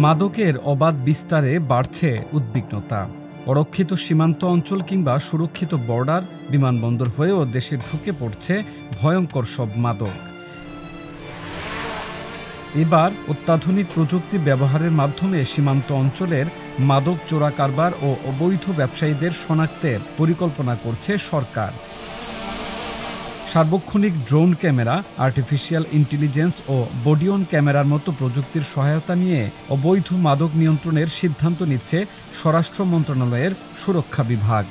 মাদকের অবাধ বিস্তারে বাড়ছে উদ্বিগ্নতা। অরক্ষিত সীমান্ত অঞ্চল কিংবা সুরক্ষিত বর্ডার, বিমানবন্দর হয়েও দেশে ঢুকে পড়ছে ভয়ঙ্কর সব মাদক। এবার অত্যাধুনিক প্রযুক্তি ব্যবহারের মাধ্যমে সীমান্ত অঞ্চলের মাদক চোরা কারবার ও অবৈধ ব্যবসায়ীদের শনাক্তের পরিকল্পনা করছে সরকার। সার্বক্ষণিক ড্রোন ক্যামেরা, আর্টিফিশিয়াল ইন্টেলিজেন্স ও বডি অন ক্যামেরার মতো প্রযুক্তির সহায়তা নিয়ে অবৈধ মাদক নিয়ন্ত্রণের সিদ্ধান্ত নিচ্ছে স্বরাষ্ট্র মন্ত্রণালয়ের সুরক্ষা বিভাগ।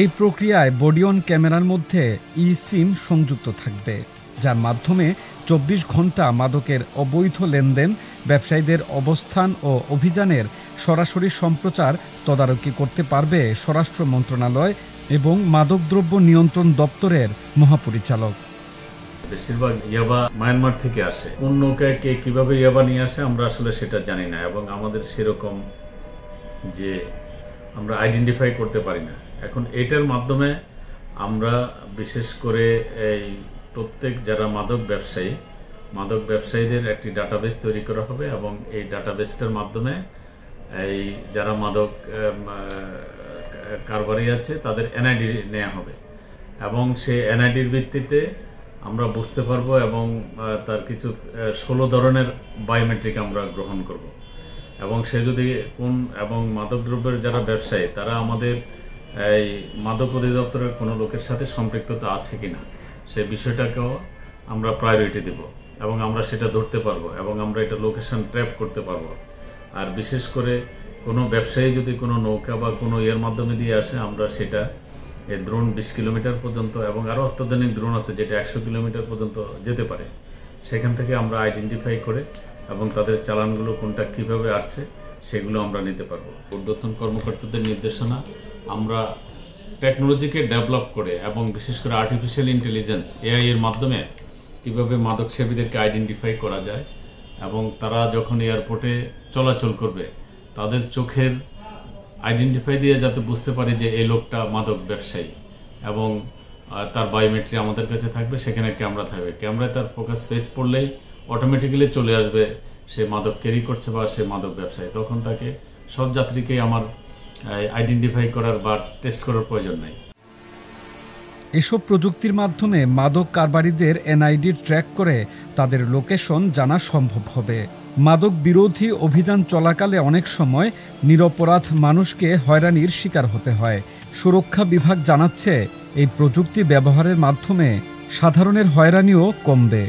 এই প্রক্রিয়ায় বডি অন ক্যামেরার মধ্যে ই-সিম সংযুক্ত থাকবে, যার মাধ্যমে 24 ঘন্টা মাদকের অবৈধ লেনদেন, ব্যবসায়ীদের অবস্থান ও অভিযানের সরাসরি সম্প্রচার তদারকি করতে পারবে স্বরাষ্ট্র মন্ত্রণালয় এবং মাদকদ্রব্য নিয়ন্ত্রণ দপ্তরের মহাপরিচালক। বেশিরভাগ ইয়াবা মায়ানমার থেকে আসে। কোন নৌকায় কে কিভাবে ইয়াবা নিয়ে আসে আমরা আসলে সেটা জানি না, এবং আমাদের সেরকম যে আমরা আইডেন্টিফাই করতে পারি না। এখন এটার মাধ্যমে আমরা বিশেষ করে এই প্রত্যেক যারা মাদক ব্যবসায়ীদের একটি ডাটাবেস তৈরি করা হবে, এবং এই ডাটাবেসটার মাধ্যমে এই যারা মাদক কারবারি আছে তাদের এনআইডি নেওয়া হবে, এবং সেই এনআইডির ভিত্তিতে আমরা বুঝতে পারবো, এবং তার কিছু 16 ধরনের বায়োমেট্রিক আমরা গ্রহণ করব, এবং সে যদি এবং মাদকদ্রব্যের যারা ব্যবসায়ী তারা আমাদের এই মাদক অধিদপ্তরের কোনো লোকের সাথে সম্পৃক্ততা আছে কিনা সেই বিষয়টাকেও আমরা প্রায়োরিটি দেব, এবং আমরা সেটা ধরতে পারবো, এবং আমরা এটা লোকেশন ট্র্যাপ করতে পারবো। আর বিশেষ করে কোনো ব্যবসায়ী যদি কোনো নৌকা বা কোনো ইয়ের মাধ্যমে দিয়ে আসে, আমরা সেটা এই ড্রোন 20 কিলোমিটার পর্যন্ত, এবং আরও অত্যাধুনিক ড্রোন আছে যেটা 100 কিলোমিটার পর্যন্ত যেতে পারে, সেখান থেকে আমরা আইডেন্টিফাই করে এবং তাদের চালানগুলো কোনটা কিভাবে আসছে সেগুলো আমরা নিতে পারবো। ঊর্ধ্বতন কর্মকর্তাদের নির্দেশনা, আমরা টেকনোলজিকে ডেভেলপ করে এবং বিশেষ করে আর্টিফিশিয়াল ইন্টেলিজেন্স এআই এর মাধ্যমে কিভাবে মাদক সেবীদেরকে আইডেন্টিফাই করা যায়, এবং তারা যখন এয়ারপোর্টে চলাচল করবে তাদের চোখের আইডেন্টিফাই দিয়ে যাতে বুঝতে পারে যে এই লোকটা মাদক ব্যবসায়ী, এবং তার বায়োমেট্রি আমাদের কাছে থাকবে, সেখানে ক্যামেরা থাকবে, ক্যামেরায় তার ফোকাস ফেস পড়লেই অটোমেটিক্যালি চলে আসবে সে মাদক ক্যারি করছে বা সে মাদক ব্যবসায়ী। তখন তাকে সব যাত্রীকেই আমার আইডেন্টিফাই করার বা টেস্ট করার প্রয়োজন নাই। এসব প্রযুক্তির মাধ্যমে মাদক কারবারিদের এনআইডি ট্র্যাক করে তাদের লোকেশন জানা সম্ভব হবে। মাদক বিরোধী অভিযান চলাকালে অনেক সময় নিরপরাধ মানুষকে হয়রানির শিকার হতে হয়। সুরক্ষা বিভাগ জানাচ্ছে, এই প্রযুক্তি ব্যবহারের মাধ্যমে সাধারণের হয়রানিও কমবে।